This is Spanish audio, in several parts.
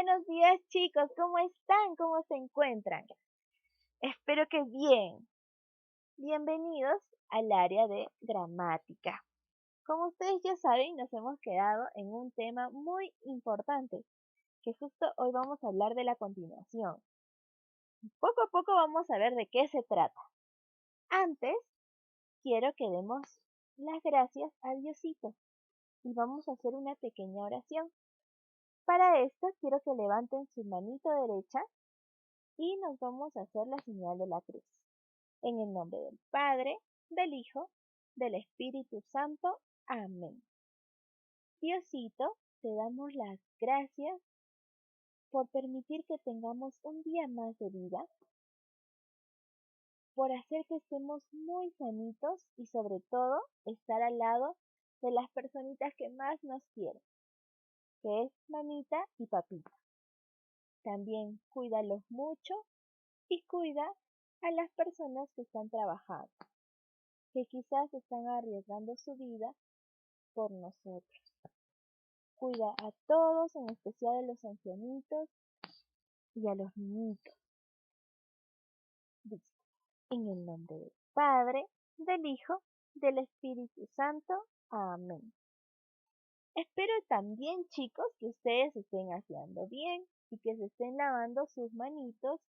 Buenos días, chicos, ¿cómo están? ¿Cómo se encuentran? Espero que bien. Bienvenidos al área de gramática. Como ustedes ya saben, nos hemos quedado en un tema muy importante, que justo hoy vamos a hablar de la continuación. Poco a poco vamos a ver de qué se trata. Antes, quiero que demos las gracias a Diosito y vamos a hacer una pequeña oración. Para esto, quiero que levanten su manito derecha y nos vamos a hacer la señal de la cruz. En el nombre del Padre, del Hijo, del Espíritu Santo. Amén. Diosito, te damos las gracias por permitir que tengamos un día más de vida, por hacer que estemos muy sanitos y sobre todo estar al lado de las personitas que más nos quieren, que es mamita y papita. También cuídalos mucho y cuida a las personas que están trabajando, que quizás están arriesgando su vida por nosotros. Cuida a todos, en especial a los ancianitos y a los niñitos. Dice, en el nombre del Padre, del Hijo, del Espíritu Santo. Amén. Espero también, chicos, que ustedes estén haciendo bien y que se estén lavando sus manitos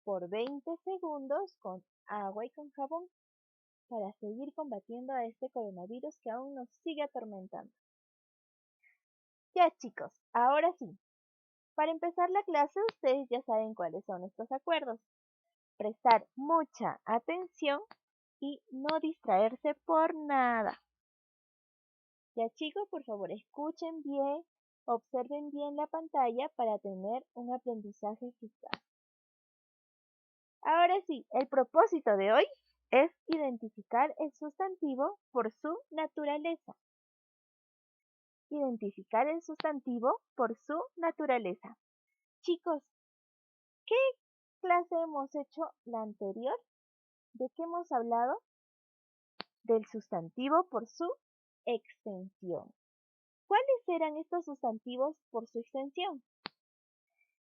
por 20 segundos con agua y con jabón para seguir combatiendo a este coronavirus que aún nos sigue atormentando. Ya, chicos, ahora sí. Para empezar la clase, ustedes ya saben cuáles son estos acuerdos. Prestar mucha atención y no distraerse por nada. Ya, chicos, por favor, escuchen bien, observen bien la pantalla para tener un aprendizaje eficaz. Ahora sí, el propósito de hoy es identificar el sustantivo por su naturaleza. Identificar el sustantivo por su naturaleza. Chicos, ¿qué clase hemos hecho la anterior? ¿De qué hemos hablado? Del sustantivo por su extensión. ¿Cuáles eran estos sustantivos por su extensión?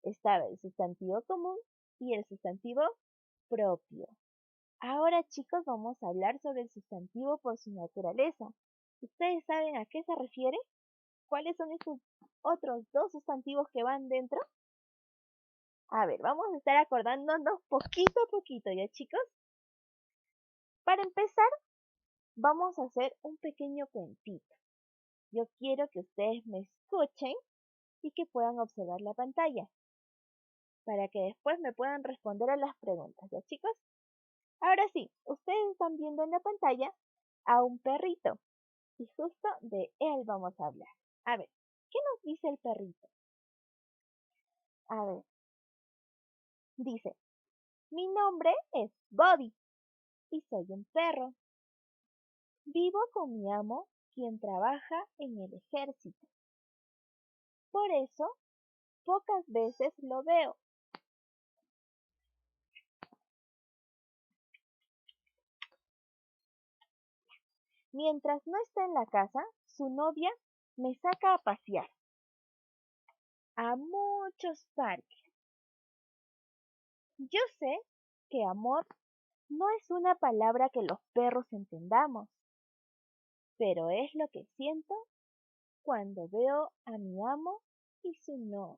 Estaba el sustantivo común y el sustantivo propio. Ahora, chicos, vamos a hablar sobre el sustantivo por su naturaleza. ¿Ustedes saben a qué se refiere? ¿Cuáles son estos otros dos sustantivos que van dentro? A ver, vamos a estar acordándonos poquito a poquito, ¿ya, chicos? Para empezar, vamos a hacer un pequeño cuentito. Yo quiero que ustedes me escuchen y que puedan observar la pantalla, para que después me puedan responder a las preguntas, ¿ya, chicos? Ahora sí, ustedes están viendo en la pantalla a un perrito y justo de él vamos a hablar. A ver, ¿qué nos dice el perrito? A ver, dice, mi nombre es Bobby y soy un perro. Vivo con mi amo, quien trabaja en el ejército. Por eso, pocas veces lo veo. Mientras no está en la casa, su novia me saca a pasear a muchos parques. Yo sé que amor no es una palabra que los perros entendamos, pero es lo que siento cuando veo a mi amo y su novia.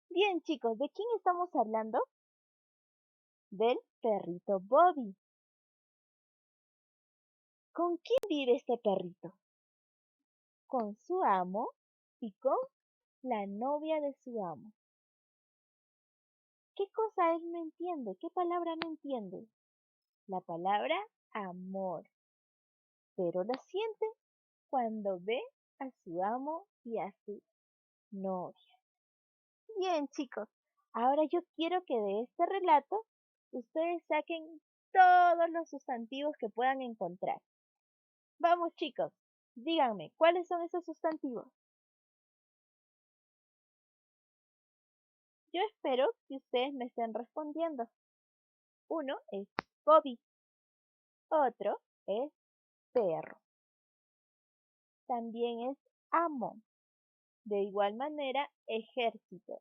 Bien, chicos, ¿de quién estamos hablando? Del perrito Bobby. ¿Con quién vive este perrito? Con su amo y con la novia de su amo. ¿Qué cosa él no entiende? ¿Qué palabra no entiende? La palabra amor. Pero lo siente cuando ve a su amo y a su novia. Bien, chicos, ahora yo quiero que de este relato ustedes saquen todos los sustantivos que puedan encontrar. Vamos, chicos, díganme, ¿cuáles son esos sustantivos? Yo espero que ustedes me estén respondiendo. Uno es Bobby, otro es perro. También es amo. De igual manera, ejército.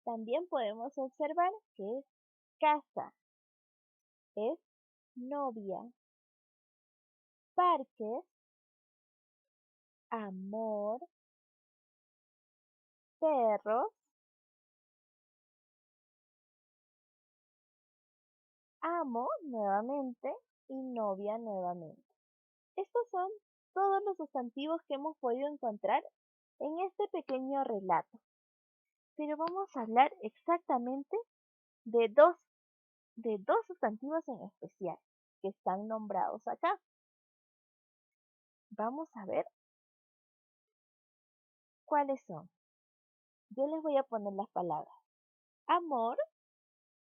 También podemos observar que es casa, es novia, parques, amor, perros, amo nuevamente y novia nuevamente. Estos son todos los sustantivos que hemos podido encontrar en este pequeño relato. Pero vamos a hablar exactamente de dos sustantivos en especial que están nombrados acá. Vamos a ver cuáles son. Yo les voy a poner las palabras amor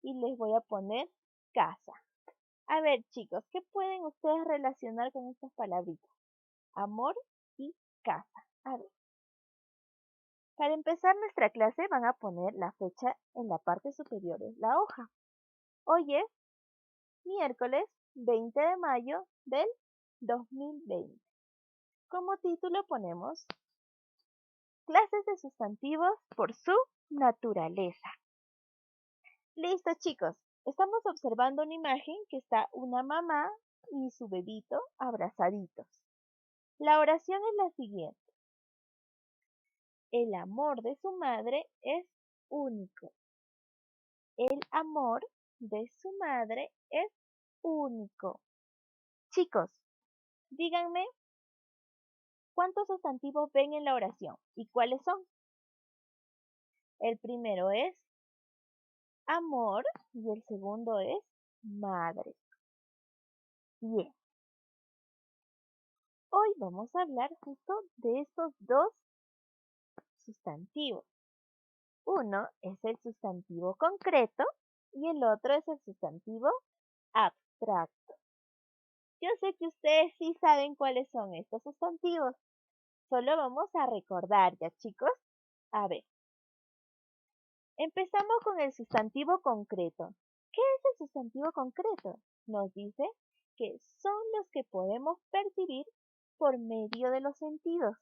y les voy a poner casa. A ver, chicos, ¿qué pueden ustedes relacionar con estas palabritas? Amor y casa. A ver. Para empezar nuestra clase van a poner la fecha en la parte superior de la hoja. Hoy es miércoles 20 de mayo del 2020. Como título ponemos clases de sustantivos por su naturaleza. Listo, chicos. Estamos observando una imagen que está una mamá y su bebito abrazaditos. La oración es la siguiente. El amor de su madre es único. El amor de su madre es único. Chicos, díganme cuántos sustantivos ven en la oración y cuáles son. El primero es amor y el segundo es madre. Bien. Hoy vamos a hablar justo de estos dos sustantivos. Uno es el sustantivo concreto y el otro es el sustantivo abstracto. Yo sé que ustedes sí saben cuáles son estos sustantivos. Solo vamos a recordar ya, chicos. A ver, empezamos con el sustantivo concreto. ¿Qué es el sustantivo concreto? Nos dice que son los que podemos percibir por medio de los sentidos.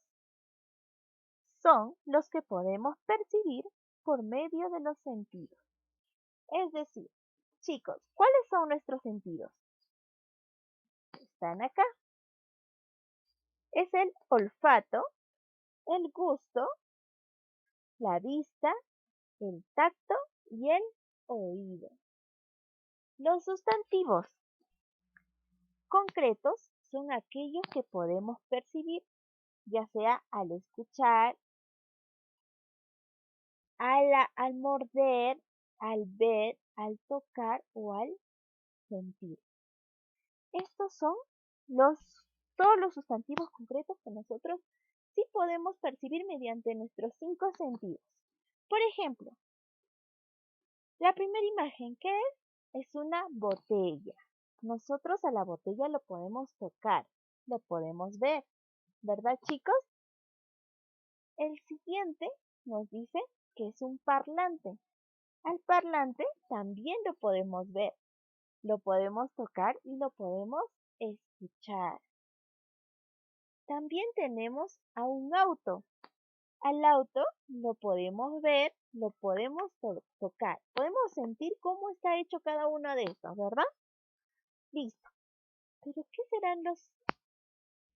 Son los que podemos percibir por medio de los sentidos. Es decir, chicos, ¿cuáles son nuestros sentidos? Están acá. Es el olfato, el gusto, la vista, el tacto y el oído. Los sustantivos concretos son aquellos que podemos percibir, ya sea al escuchar, al morder, al ver, al tocar o al sentir. Estos son todos los sustantivos concretos que nosotros sí podemos percibir mediante nuestros 5 sentidos. Por ejemplo, la primera imagen, ¿qué es? Es una botella. Nosotros a la botella lo podemos tocar, lo podemos ver, ¿verdad, chicos? El siguiente nos dice que es un parlante. Al parlante también lo podemos ver, lo podemos tocar y lo podemos escuchar. También tenemos a un auto. Al auto lo podemos ver, lo podemos tocar. Podemos sentir cómo está hecho cada uno de estos, ¿verdad? Listo. Pero ¿qué serán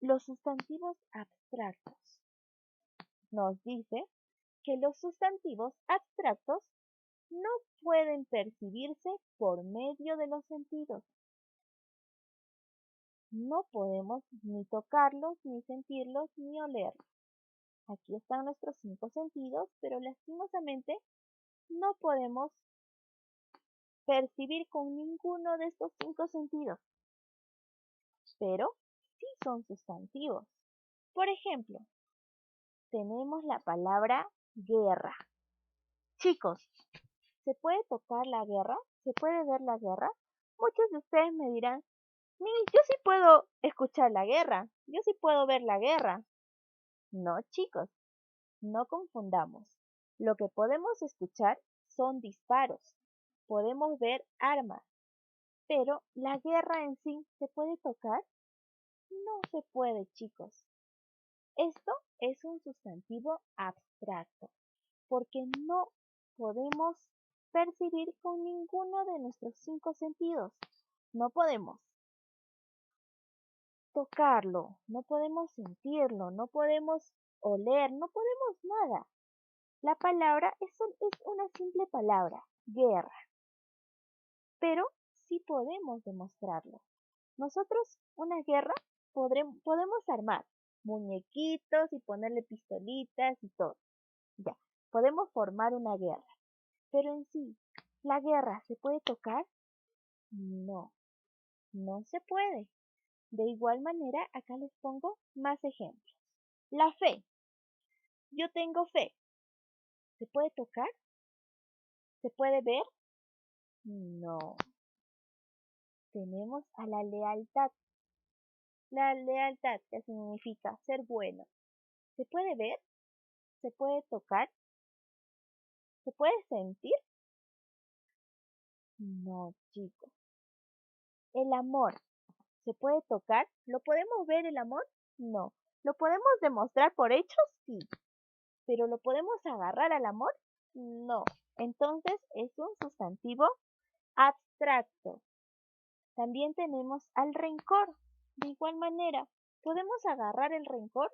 los sustantivos abstractos? Nos dice que los sustantivos abstractos no pueden percibirse por medio de los sentidos. No podemos ni tocarlos, ni sentirlos, ni olerlos. Aquí están nuestros 5 sentidos, pero lastimosamente no podemos percibir con ninguno de estos 5 sentidos. Pero sí son sustantivos. Por ejemplo, tenemos la palabra guerra. Chicos, ¿se puede tocar la guerra? ¿Se puede ver la guerra? Muchos de ustedes me dirán, yo sí puedo escuchar la guerra, yo sí puedo ver la guerra. No, chicos, no confundamos. Lo que podemos escuchar son disparos. Podemos ver armas. Pero la guerra en sí, ¿se puede tocar? No se puede, chicos. Esto es un sustantivo abstracto porque no podemos percibir con ninguno de nuestros 5 sentidos. No podemos tocarlo, no podemos sentirlo, no podemos oler, no podemos nada. La palabra es una simple palabra, guerra, pero sí podemos demostrarlo. Nosotros una guerra podemos armar muñequitos y ponerle pistolitas y todo. Ya, podemos formar una guerra. Pero en sí, ¿la guerra se puede tocar? No, no se puede. De igual manera, acá les pongo más ejemplos. La fe. Yo tengo fe. ¿Se puede tocar? ¿Se puede ver? No. Tenemos a la lealtad. La lealtad, que significa ser bueno. ¿Se puede ver? ¿Se puede tocar? ¿Se puede sentir? No, chicos. El amor. ¿Se puede tocar? ¿Lo podemos ver el amor? No. ¿Lo podemos demostrar por hechos? Sí. ¿Pero lo podemos agarrar al amor? No. Entonces es un sustantivo abstracto. También tenemos al rencor. De igual manera, ¿podemos agarrar el rencor?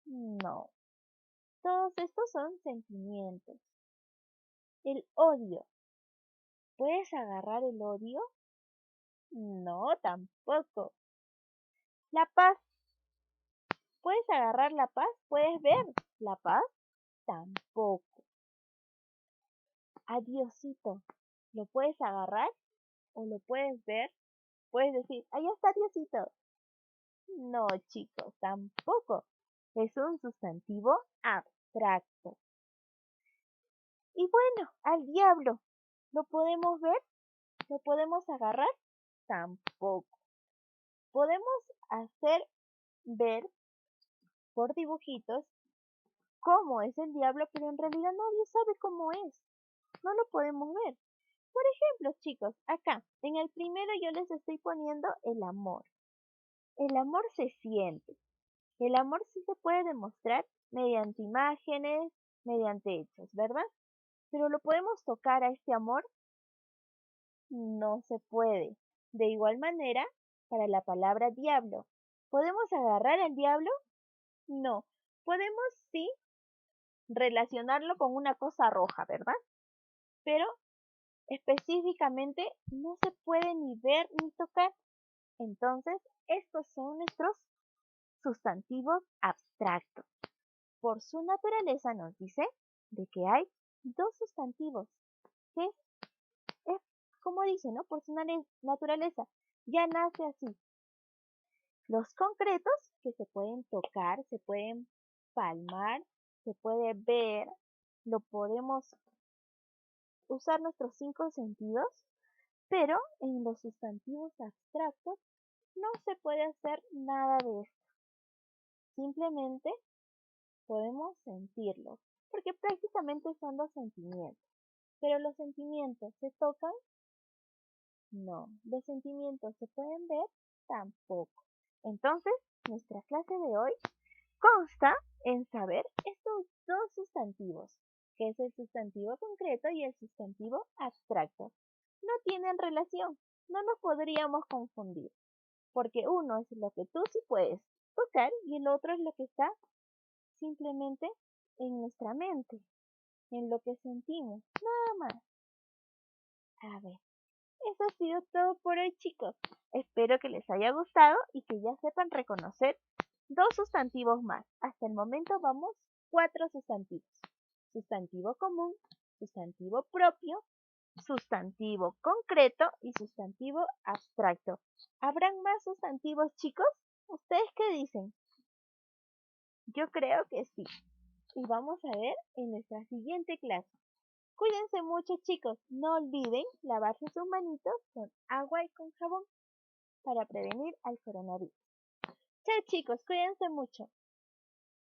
No. Todos estos son sentimientos. El odio. ¿Puedes agarrar el odio? No, tampoco. La paz. ¿Puedes agarrar la paz? ¿Puedes ver la paz? Tampoco. A Diosito. ¿Lo puedes agarrar o lo puedes ver? Puedes decir, allá está Diosito. No, chicos, tampoco. Es un sustantivo abstracto. Y bueno, al diablo. ¿Lo podemos ver? ¿Lo podemos agarrar? Tampoco. Podemos hacer ver por dibujitos cómo es el diablo, pero en realidad nadie sabe cómo es. No lo podemos ver. Por ejemplo, chicos, acá, en el primero yo les estoy poniendo el amor. El amor se siente. El amor sí se puede demostrar mediante imágenes, mediante hechos, ¿verdad? Pero ¿lo podemos tocar a este amor? No se puede. De igual manera, para la palabra diablo, ¿podemos agarrar al diablo? No. Podemos sí relacionarlo con una cosa roja, ¿verdad? Pero específicamente no se puede ni ver ni tocar. Entonces, estos son nuestros sustantivos abstractos. Por su naturaleza nos dice de que hay dos sustantivos, que es como dice, ¿no? Por su naturaleza, ya nace así. Los concretos que se pueden tocar, se pueden palmar, se puede ver, lo podemos usar nuestros 5 sentidos, pero en los sustantivos abstractos no se puede hacer nada de esto. Simplemente podemos sentirlos, porque prácticamente son los sentimientos. Pero los sentimientos se tocan, no. Los sentimientos se pueden ver, tampoco. Entonces, nuestra clase de hoy consta en saber estos dos sustantivos, que es el sustantivo concreto y el sustantivo abstracto. No tienen relación, no nos podríamos confundir, porque uno es lo que tú sí puedes tocar y el otro es lo que está simplemente en nuestra mente, en lo que sentimos, nada más. A ver, eso ha sido todo por hoy, chicos. Espero que les haya gustado y que ya sepan reconocer dos sustantivos más. Hasta el momento vamos 4 sustantivos. Sustantivo común, sustantivo propio, sustantivo concreto y sustantivo abstracto. ¿Habrán más sustantivos, chicos? ¿Ustedes qué dicen? Yo creo que sí. Y vamos a ver en nuestra siguiente clase. Cuídense mucho, chicos. No olviden lavarse sus manitos con agua y con jabón para prevenir al coronavirus. Chao, chicos. Cuídense mucho.